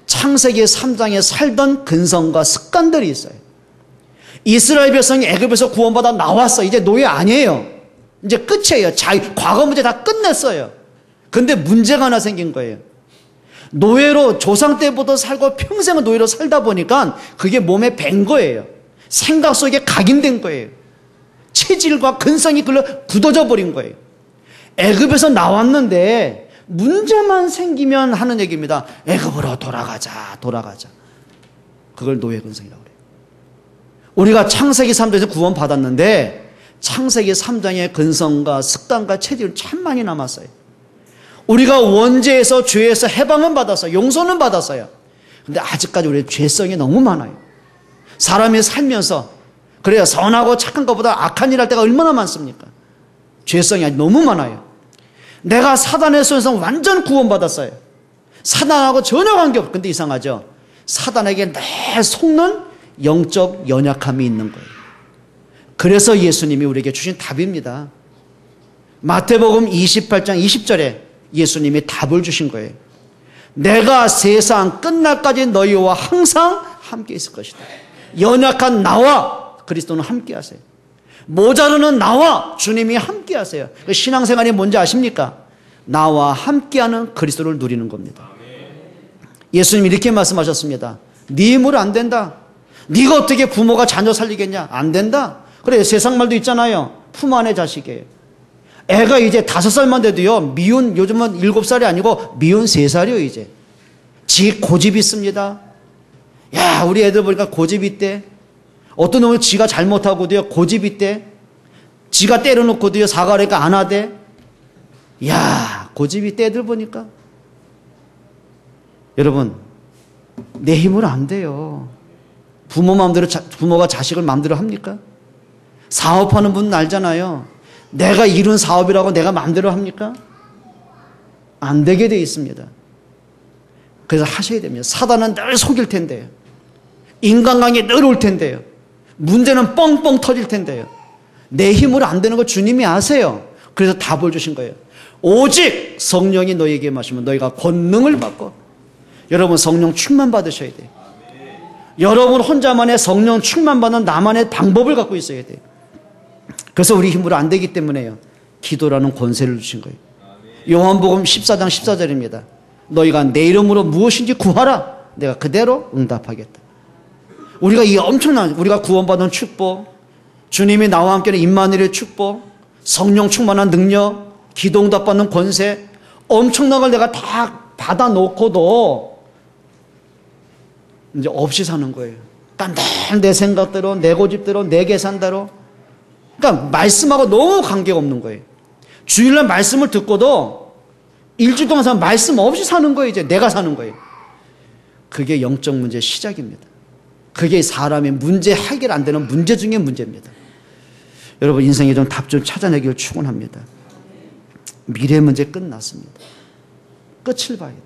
창세기 3장에 살던 근성과 습관들이 있어요. 이스라엘 백성이 애굽에서 구원받아 나왔어. 이제 노예 아니에요. 이제 끝이에요. 과거 문제 다 끝냈어요. 근데 문제가 하나 생긴 거예요. 노예로 조상 때부터 살고 평생을 노예로 살다 보니까 그게 몸에 밴 거예요. 생각 속에 각인된 거예요. 체질과 근성이 굳어져 버린 거예요. 애굽에서 나왔는데 문제만 생기면 하는 얘기입니다. 애굽으로 돌아가자. 그걸 노예 근성이라고 그래요. 우리가 창세기 3장에서 구원받았는데 창세기 3장의 근성과 습관과 체질은 참 많이 남았어요. 우리가 원죄에서 죄에서 해방은 받았어요. 용서는 받았어요. 근데 아직까지 우리의 죄성이 너무 많아요. 사람이 살면서 그래야 선하고 착한 것보다 악한 일 할 때가 얼마나 많습니까? 죄성이 아직 너무 많아요. 내가 사단의 손에서 완전 구원받았어요. 사단하고 전혀 관계없어요. 근데 이상하죠? 사단에게 늘 속는 영적 연약함이 있는 거예요. 그래서 예수님이 우리에게 주신 답입니다. 마태복음 28장 20절에 예수님이 답을 주신 거예요. 내가 세상 끝날까지 너희와 항상 함께 있을 것이다. 연약한 나와 그리스도는 함께 하세요. 모자르는 나와 주님이 함께 하세요. 신앙생활이 뭔지 아십니까? 나와 함께하는 그리스도를 누리는 겁니다. 예수님이 이렇게 말씀하셨습니다. 네 힘으로 안 된다. 네가 어떻게 부모가 자녀 살리겠냐? 안 된다. 그래, 세상 말도 있잖아요. 품 안의 자식이에요. 애가 이제 5살만 돼도요, 미운, 요즘은 7살이 아니고 미운 3살이요, 이제. 고집이 있습니다. 야, 우리 애들 보니까 고집이 있대. 어떤 놈은 지가 잘못하고도요, 고집이 있대. 지가 때려놓고도요, 사과하니까 안 하대. 야, 고집이 있대, 애들 보니까. 여러분, 내 힘으로 안 돼요. 부모가 자식을 마음대로 합니까? 사업하는 분은 알잖아요. 내가 이룬 사업이라고 내가 마음대로 합니까? 안 되게 돼 있습니다. 그래서 하셔야 됩니다. 사단은 늘 속일 텐데요. 인간관계 늘 올 텐데요. 문제는 뻥뻥 터질 텐데요. 내 힘으로 안 되는 거 주님이 아세요. 그래서 답을 주신 거예요. 오직 성령이 너희에게 마시면 너희가 권능을 받고. 여러분, 성령 충만 받으셔야 돼요. 여러분 혼자만의 성령 충만 받는 나만의 방법을 갖고 있어야 돼요. 그래서 우리 힘으로 안 되기 때문에요. 기도라는 권세를 주신 거예요. 요한복음 14장 14절입니다. 너희가 내 이름으로 무엇인지 구하라. 내가 그대로 응답하겠다. 우리가 이 엄청난, 우리가 구원받은 축복, 주님이 나와 함께하는 임마누엘의 축복, 성령 충만한 능력, 기도 응답받는 권세, 엄청난 걸 내가 다 받아놓고도 이제 없이 사는 거예요. 그러니까 늘 내 생각대로, 내 고집대로, 내 계산대로. 그러니까 말씀하고 너무 관계가 없는 거예요. 주일날 말씀을 듣고도 일주일 동안 사는 말씀 없이 사는 거예요. 이제 내가 사는 거예요. 그게 영적 문제의 시작입니다. 그게 사람의 문제 해결 안 되는 문제 중에 문제입니다. 여러분, 인생에 좀 답 좀 찾아내기를 축원합니다. 미래 문제 끝났습니다. 끝을 봐야 돼요.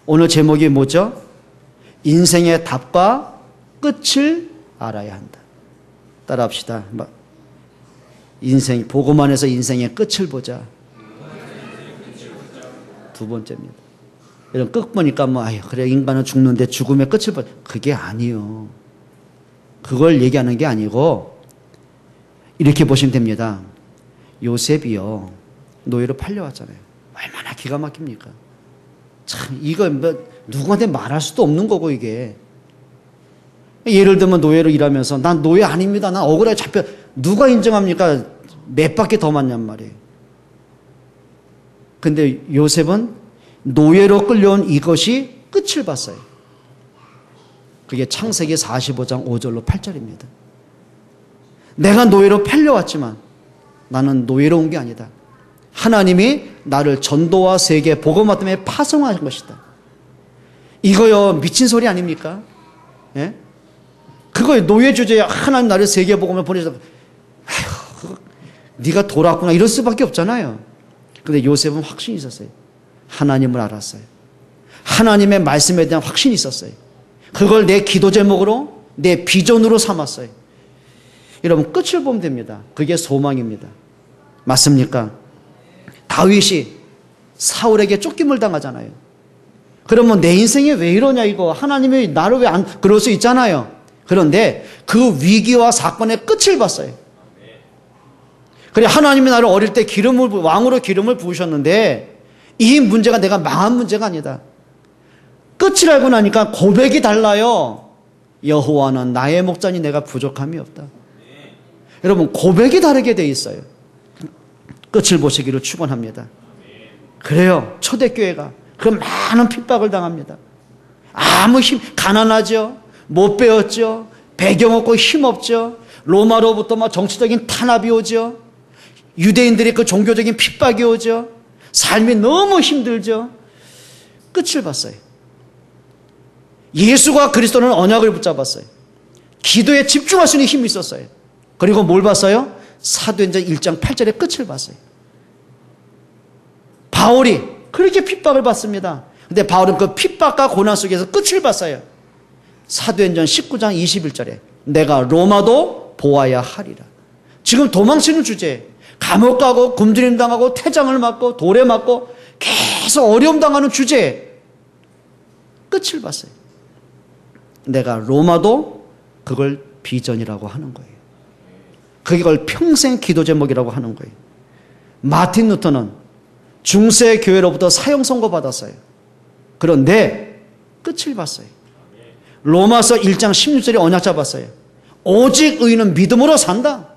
오늘 제목이 뭐죠? 인생의 답과 끝을 알아야 한다. 따라합시다. 인생, 보고만 해서 인생의 끝을 보자. 두 번째입니다. 여러분, 끝 보니까 그래, 인간은 죽는데 죽음의 끝을 보자. 그게 아니요. 그걸 얘기하는 게 아니고, 이렇게 보시면 됩니다. 요셉이요, 노예로 팔려왔잖아요. 얼마나 기가 막힙니까? 참, 이거 누구한테 말할 수도 없는 거고, 이게. 예를 들면 노예로 일하면서, 난 노예 아닙니다. 난 억울하게 잡혀. 누가 인정합니까? 몇 바퀴 더 맞냔 말이에요. 근데 요셉은 노예로 끌려온 이것이 끝을 봤어요. 그게 창세기 45장 5절로 8절입니다. 내가 노예로 팔려왔지만 나는 노예로 온 게 아니다. 하나님이 나를 전도와 세계 복음화 때문에 파송한 것이다. 이거요, 미친 소리 아닙니까? 예? 그거 노예 주제에 하나님 나를 세계 복음에 보내서 네가 돌았구나 이럴 수밖에 없잖아요. 근데 요셉은 확신이 있었어요. 하나님을 알았어요. 하나님의 말씀에 대한 확신이 있었어요. 그걸 내 기도 제목으로, 내 비전으로 삼았어요. 여러분, 끝을 보면 됩니다. 그게 소망입니다. 맞습니까? 다윗이 사울에게 쫓김을 당하잖아요. 그러면 내 인생이 왜 이러냐 이거, 하나님이 나를 왜 안, 그럴 수 있잖아요. 그런데 그 위기와 사건의 끝을 봤어요. 그래, 하나님이 나를 어릴 때 왕으로 기름을 부으셨는데 이 문제가 내가 망한 문제가 아니다. 끝을 알고 나니까 고백이 달라요. 여호와는 나의 목자니 내가 부족함이 없다. 여러분, 고백이 다르게 돼 있어요. 끝을 보시기를 축원합니다. 그래요, 초대교회가 그 많은 핍박을 당합니다. 아무 가난하죠. 못 배웠죠. 배경 없고 힘 없죠. 로마로부터 막 정치적인 탄압이 오죠. 유대인들의 그 종교적인 핍박이 오죠. 삶이 너무 힘들죠. 끝을 봤어요. 예수가 그리스도는 언약을 붙잡았어요. 기도에 집중할 수 있는 힘이 있었어요. 그리고 뭘 봤어요? 사도행전 1장 8절의 끝을 봤어요. 바울이 그렇게 핍박을 받습니다. 근데 바울은 그 핍박과 고난 속에서 끝을 봤어요. 사도행전 19장 21절에 내가 로마도 보아야 하리라. 지금 도망치는 주제에 감옥 가고 굶주림 당하고 태장을 맞고 돌에 맞고 계속 어려움 당하는 주제에 끝을 봤어요. 내가 로마도 그걸 비전이라고 하는 거예요. 그걸 평생 기도 제목이라고 하는 거예요. 마틴 루터는 중세 교회로부터 사형 선고 받았어요. 그런데 끝을 봤어요. 로마서 1장 16절에 언약 잡았어요. 오직 의인은 믿음으로 산다.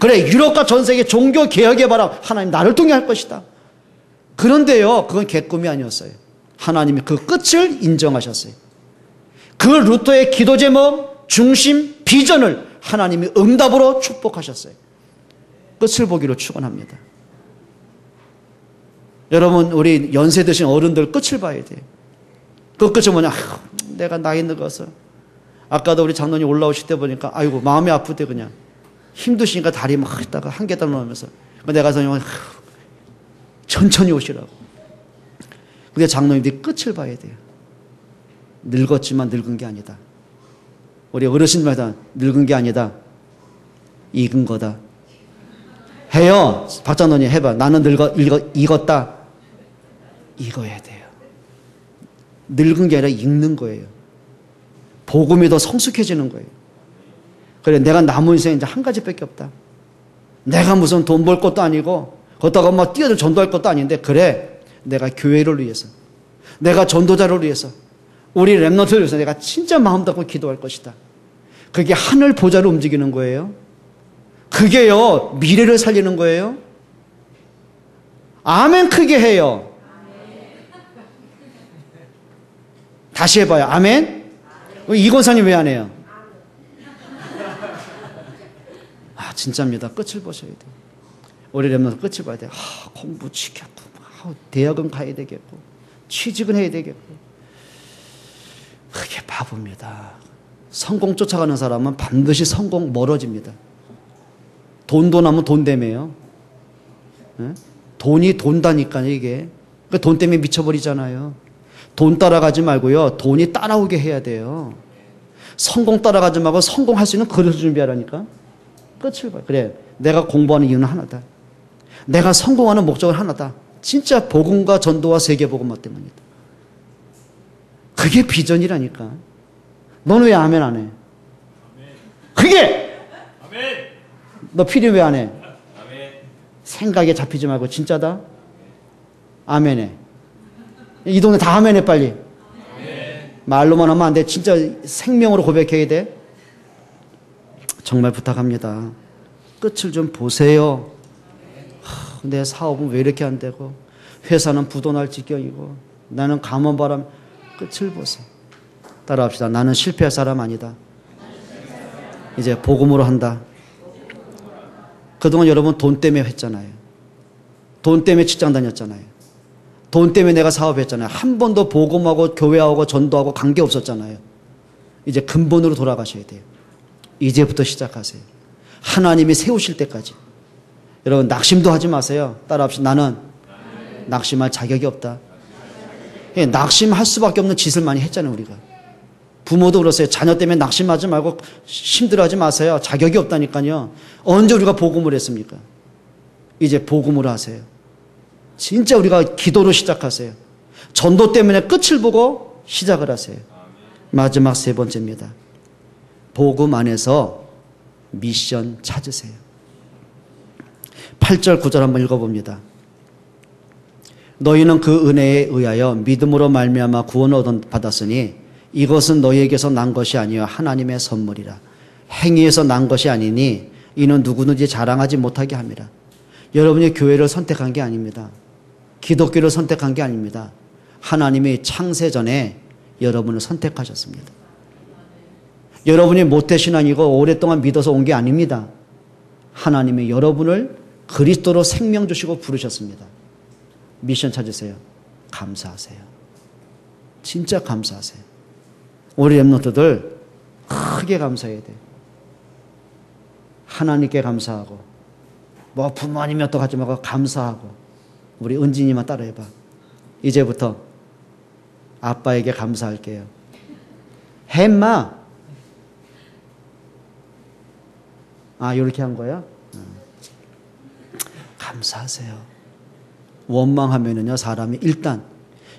그래, 유럽과 전 세계 종교 개혁의 바람 하나님 나를 통해 할 것이다. 그런데요, 그건 개꿈이 아니었어요. 하나님이 그 끝을 인정하셨어요. 그 루터의 기도 제목, 중심, 비전을 하나님이 응답으로 축복하셨어요. 끝을 보기로 축원합니다. 여러분, 우리 연세 드신 어른들 끝을 봐야 돼요. 그 끝은 뭐냐? 내가 나이 늙어서. 아까도 우리 장로님 올라오실 때 보니까 아이고 마음이 아프대. 그냥 힘드시니까 다리 막 했다가 한 계단 놓으면서 내가 그냥 천천히 오시라고. 근데 장로님들이 끝을 봐야 돼요. 늙었지만 늙은 게 아니다. 우리 어르신마다 늙은 게 아니다. 익은 거다. 해요. 박 장로님 해봐. 나는 익었다. 익어야 돼요. 늙은 게 아니라 익는 거예요. 복음이 더 성숙해지는 거예요. 그래, 내가 남은 인생 이제 한 가지밖에 없다. 내가 무슨 돈 벌 것도 아니고 걷다가 막 뛰어들 전도할 것도 아닌데, 그래, 내가 교회를 위해서, 내가 전도자를 위해서, 우리 렘넌트를 위해서 내가 진짜 마음 닫고 기도할 것이다. 그게 하늘 보좌를 움직이는 거예요. 그게요, 미래를 살리는 거예요. 아멘 크게 해요. 다시 해봐요. 아멘. 이 권사님 왜 안 해요? 아, 진짜입니다. 끝을 보셔야 돼요. 우리 렘넌트 끝을 봐야 돼요. 공부 지켰고, 대학은 가야 되겠고, 취직은 해야 되겠고. 그게 바보입니다. 성공 쫓아가는 사람은 반드시 성공 멀어집니다. 돈도 나면 돈 때문에요. 돈이 돈다니까요, 이게. 그러니까 돈 때문에 미쳐버리잖아요. 돈 따라가지 말고요, 돈이 따라오게 해야 돼요. 성공 따라가지 말고 성공할 수 있는 그릇을 준비하라니까. 끝을 봐요. 그래, 내가 공부하는 이유는 하나다. 내가 성공하는 목적은 하나다. 진짜 복음과 전도와 세계복음화 때문이다. 그게 비전이라니까. 너는 왜 아멘 안 해? 그게! 너 필요 왜 안 해? 생각에 잡히지 말고 진짜다? 아멘 해. 이 동네 다 아멘 해, 빨리. 말로만 하면 안 돼. 진짜 생명으로 고백해야 돼. 정말 부탁합니다. 끝을 좀 보세요. 내 사업은 왜 이렇게 안 되고, 회사는 부도날 지경이고, 나는 감원바람. 끝을 보세요. 따라합시다. 나는 실패할 사람 아니다. 이제 복음으로 한다. 그동안 여러분 돈 때문에 했잖아요. 돈 때문에 직장 다녔잖아요. 돈 때문에 내가 사업했잖아요. 한 번도 복음하고 교회하고 전도하고 관계 없었잖아요. 이제 근본으로 돌아가셔야 돼요. 이제부터 시작하세요. 하나님이 세우실 때까지. 여러분 낙심도 하지 마세요. 따라합시다. 나는 낙심할 자격이 없다. 낙심할 수밖에 없는 짓을 많이 했잖아요, 우리가. 부모도 그러세요. 자녀 때문에 낙심하지 말고 힘들어하지 마세요. 자격이 없다니까요. 언제 우리가 복음을 했습니까? 이제 복음으로 하세요. 진짜 우리가 기도로 시작하세요. 전도 때문에 끝을 보고 시작을 하세요. 마지막 세 번째입니다. 복음 안에서 미션 찾으세요. 8절 9절 한번 읽어봅니다. 너희는 그 은혜에 의하여 믿음으로 말미암아 구원을 받았으니 이것은 너희에게서 난 것이 아니요 하나님의 선물이라. 행위에서 난 것이 아니니 이는 누구든지 자랑하지 못하게 합니다. 여러분이 교회를 선택한 게 아닙니다. 기독교를 선택한 게 아닙니다. 하나님이 창세전에 여러분을 선택하셨습니다. 여러분이 모태신앙이고 오랫동안 믿어서 온 게 아닙니다. 하나님이 여러분을 그리스도로 생명 주시고 부르셨습니다. 미션 찾으세요. 감사하세요. 진짜 감사하세요. 우리 렘넌트들 크게 감사해야 돼요. 하나님께 감사하고 뭐 부모님이 또 하지 말고 감사하고. 우리 은진이만 따라해봐. 이제부터 아빠에게 감사할게요. 햄마. 아, 이렇게 한 거야? 감사하세요. 원망하면은요, 사람이 일단,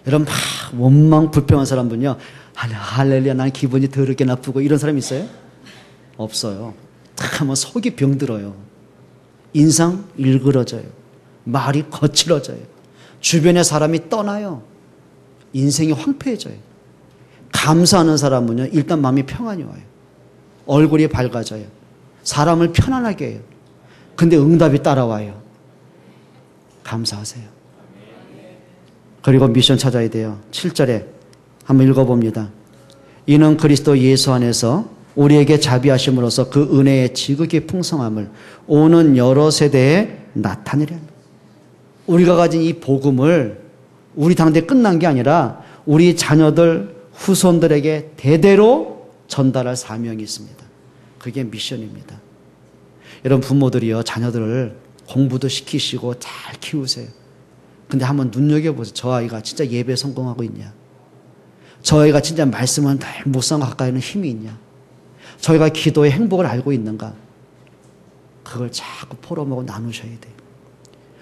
여러분, 막 원망, 불평한 사람은요, 할렐루야, 난 기분이 더럽게 나쁘고 이런 사람 있어요? 없어요. 딱 하면 속이 병들어요. 인상 일그러져요. 말이 거칠어져요. 주변의 사람이 떠나요. 인생이 황폐해져요. 감사하는 사람은요, 일단 마음이 평안이 와요. 얼굴이 밝아져요. 사람을 편안하게 해요. 근데 응답이 따라와요. 감사하세요. 그리고 미션 찾아야 돼요. 7절에 한번 읽어봅니다. 이는 그리스도 예수 안에서 우리에게 자비하심으로써 그 은혜의 지극히 풍성함을 오는 여러 세대에 나타내려 합니다. 우리가 가진 이 복음을 우리 당대에 끝난 게 아니라 우리 자녀들, 후손들에게 대대로 전달할 사명이 있습니다. 그게 미션입니다. 여러분 부모들이요, 자녀들을 공부도 시키시고 잘 키우세요. 근데 한번 눈여겨보세요. 저 아이가 진짜 예배 성공하고 있냐? 저 아이가 진짜 말씀은 늘 묵상과 가까이 하는 힘이 있냐? 저희가 기도의 행복을 알고 있는가? 그걸 자꾸 포럼하고 나누셔야 돼요.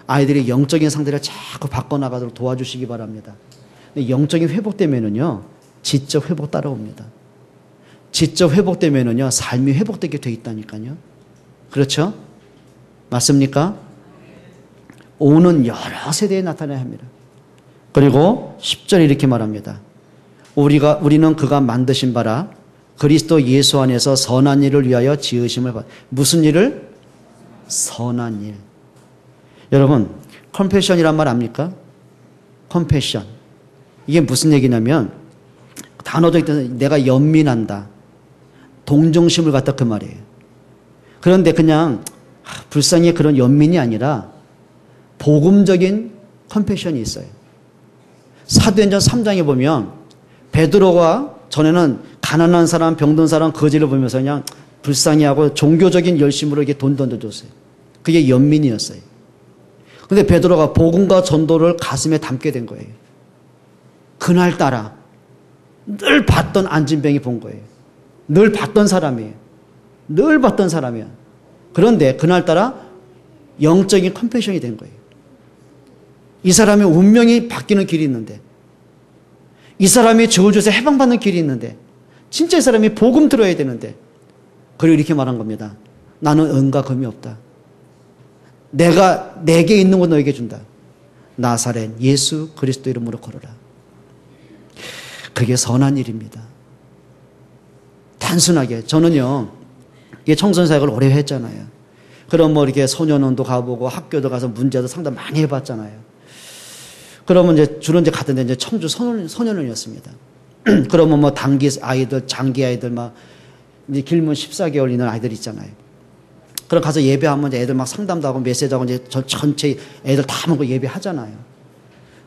아이들이 영적인 상태를 자꾸 바꿔나가도록 도와주시기 바랍니다. 근데 영적인 회복되면은요, 지적 회복 따라옵니다. 지적 회복되면은요, 삶이 회복되게 돼 있다니까요. 그렇죠? 맞습니까? 오는 여러 세대에 나타나야 합니다. 그리고 10절에 이렇게 말합니다. 우리는 그가 만드신 바라 그리스도 예수 안에서 선한 일을 위하여 지으심을 받. 무슨 일을? 선한 일. 여러분, 컴패션이란 말 압니까? 컴패션. 이게 무슨 얘기냐면 단어적인 뜻은 내가 연민한다. 동정심을 갖다 그 말이에요. 그런데 그냥 불쌍히 그런 연민이 아니라 복음적인 컴패션이 있어요. 사도행전 3장에 보면 베드로가 전에는 가난한 사람, 병든 사람, 거지를 보면서 그냥 불쌍히 하고 종교적인 열심으로 이렇게 돈 던져줬어요. 그게 연민이었어요. 근데 베드로가 복음과 전도를 가슴에 담게 된 거예요. 그날따라 늘 봤던 안진뱅이 본 거예요. 늘 봤던 사람이에요. 늘 봤던 사람이야. 그런데 그날따라 영적인 컴패션이 된 거예요. 이 사람의 운명이 바뀌는 길이 있는데, 이 사람이 저주에서 해방받는 길이 있는데, 진짜 이 사람이 복음 들어야 되는데, 그리고 이렇게 말한 겁니다. 나는 은과 금이 없다. 내게 있는 건 너에게 준다. 나사렛 예수 그리스도 이름으로 걸어라. 그게 선한 일입니다. 단순하게 저는요, 이게 청소년 사역을 오래 했잖아요. 그럼 뭐 이렇게 소년원도 가보고 학교도 가서 문제도 상담 많이 해봤잖아요. 그러면 이제 주로 이제 갔던 데 이제 청주 소년원이었습니다. 그러면 뭐 단기 아이들, 장기 아이들 막 이제 길면 14개월 있는 아이들 있잖아요. 그럼 가서 예배하면 이제 애들 막 상담도 하고 메시지하고 이제 전체 애들 다 먹고 예배하잖아요.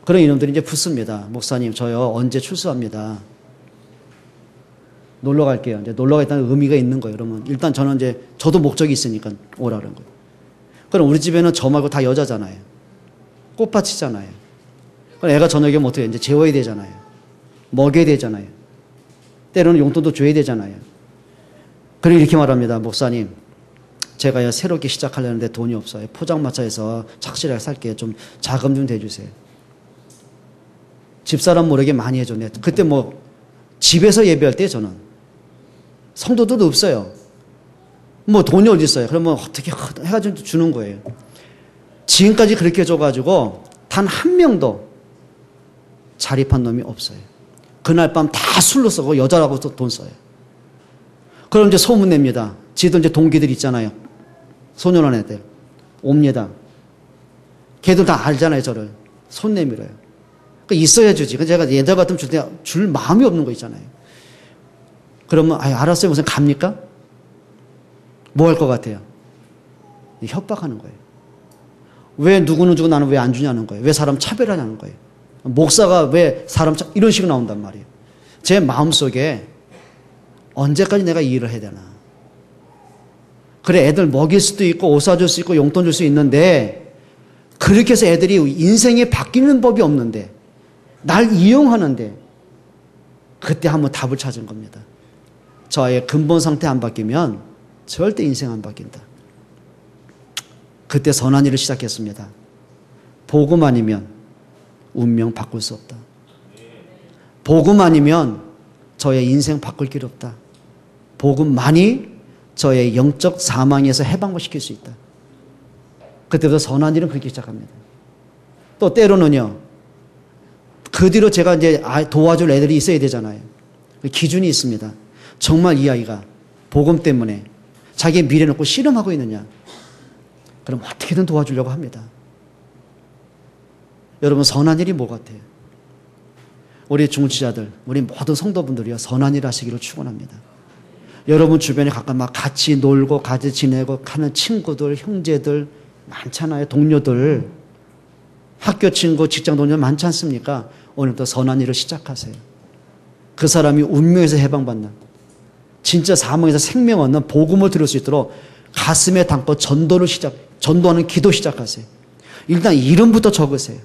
그런 이놈들이 이제 붙습니다. 목사님, 저요 언제 출소합니다. 놀러 갈게요. 이제 놀러 가겠다는 의미가 있는 거예요. 그러면 일단 저는 이제 저도 목적이 있으니까 오라 그런 거예요. 그럼 우리 집에는 저 말고 다 여자잖아요. 꽃밭이잖아요. 그럼 애가 저녁에 뭐 어떻게 이제 재워야 되잖아요. 먹여야 되잖아요. 때로는 용돈도 줘야 되잖아요. 그리고 이렇게 말합니다. 목사님, 제가요 새롭게 시작하려는데 돈이 없어요. 포장마차에서 착실하게 살게요. 좀 자금 좀 대주세요. 집사람 모르게 많이 해줬네. 그때 뭐 집에서 예배할 때 저는 성도들도 없어요. 뭐 돈이 어디 있어요. 그러면 어떻게 해가지고 주는 거예요. 지금까지 그렇게 해줘가지고 단 한 명도 자립한 놈이 없어요. 그날 밤 다 술로 쓰고 여자라고 돈 써요. 그럼 이제 소문 냅니다. 지도 이제 동기들 있잖아요. 소년원 애들 옵니다. 걔들 다 알잖아요. 저를 손 내밀어요. 있어야 주지. 제가 예전 같으면 줄 마음이 없는 거 있잖아요. 그러면 알았어요. 무슨 갑니까? 뭐 할 것 같아요? 협박하는 거예요. 왜 누구는 주고 나는 왜 안 주냐는 거예요. 왜 사람 차별하냐는 거예요. 목사가 왜 사람 이런 식으로 나온단 말이에요. 제 마음속에 언제까지 내가 이 일을 해야 되나. 그래, 애들 먹일 수도 있고 옷 사줄 수 있고 용돈 줄 수 있는데 그렇게 해서 애들이 인생이 바뀌는 법이 없는데 날 이용하는데 그때 한번 답을 찾은 겁니다. 저의 근본 상태 안 바뀌면 절대 인생 안 바뀐다. 그때 선한 일을 시작했습니다. 복음 아니면 운명 바꿀 수 없다. 복음 아니면 저의 인생 바꿀 길 없다. 복음만이 저의 영적 사망에서 해방을 시킬 수 있다. 그때부터 선한 일은 그렇게 시작합니다. 또 때로는요, 그 뒤로 제가 이제 도와줄 애들이 있어야 되잖아요. 기준이 있습니다. 정말 이 아이가 복음 때문에 자기의 미래 놓고 씨름하고 있느냐. 그럼 어떻게든 도와주려고 합니다. 여러분, 선한 일이 뭐 같아요? 우리 중지자들, 우리 모든 성도분들이요, 선한 일 하시기를 축원합니다. 여러분 주변에 가끔 막 같이 놀고 같이 지내고 하는 친구들, 형제들 많잖아요. 동료들, 학교 친구, 직장 동료 많지 않습니까? 오늘부터 선한 일을 시작하세요. 그 사람이 운명에서 해방받는, 진짜 사망에서 생명 얻는 복음을 들을 수 있도록 가슴에 담고 전도하는 기도 시작하세요. 일단 이름부터 적으세요.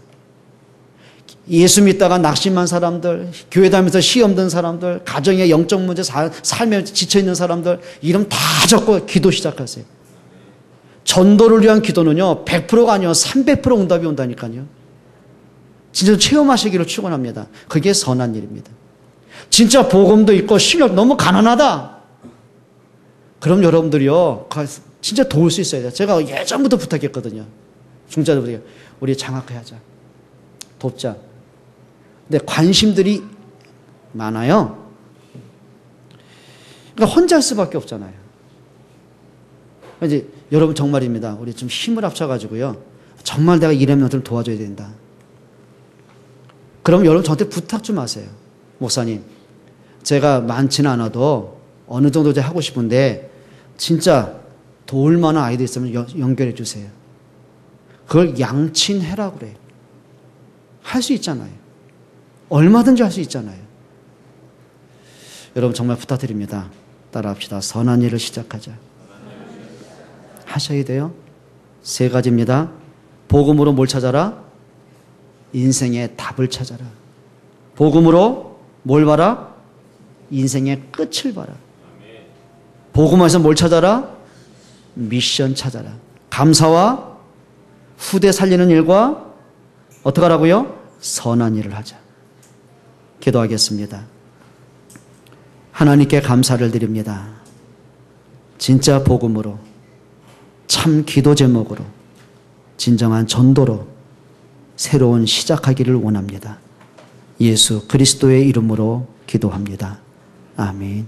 예수 믿다가 낙심한 사람들, 교회 다니면서 시험 든 사람들, 가정의 영적 문제, 삶에 지쳐있는 사람들, 이름 다 적고 기도 시작하세요. 전도를 위한 기도는요, 100%가 아니요, 300% 응답이 온다니까요. 진짜 체험하시기를 축원합니다. 그게 선한 일입니다. 진짜 복음도 있고 실력 너무 가난하다. 그럼 여러분들이요, 진짜 도울 수 있어야 돼요. 제가 예전부터 부탁했거든요. 중자들부터 우리 장학해야자, 돕자. 근데 관심들이 많아요. 그러니까 혼자 할 수밖에 없잖아요. 이제 여러분 정말입니다. 우리 좀 힘을 합쳐가지고요, 정말 내가 이 렘넌트를 도와줘야 된다. 그럼 여러분 저한테 부탁 좀 하세요. 목사님, 제가 많지는 않아도 어느 정도 하고 싶은데 진짜 도울 만한 아이들 있으면 연결해 주세요. 그걸 양친해라고 그래요. 할 수 있잖아요. 얼마든지 할 수 있잖아요. 여러분 정말 부탁드립니다. 따라합시다. 선한 일을 시작하자. 하셔야 돼요. 3가지입니다. 복음으로 뭘 찾아라? 인생의 답을 찾아라. 복음으로 뭘 봐라? 인생의 끝을 봐라. 복음에서 뭘 찾아라? 미션 찾아라. 감사와 후대 살리는 일과 어떻게 하라고요? 선한 일을 하자. 기도하겠습니다. 하나님께 감사를 드립니다. 진짜 복음으로, 참 기도 제목으로, 진정한 전도로 새로운 시작하기를 원합니다. 예수 그리스도의 이름으로 기도합니다. 아멘.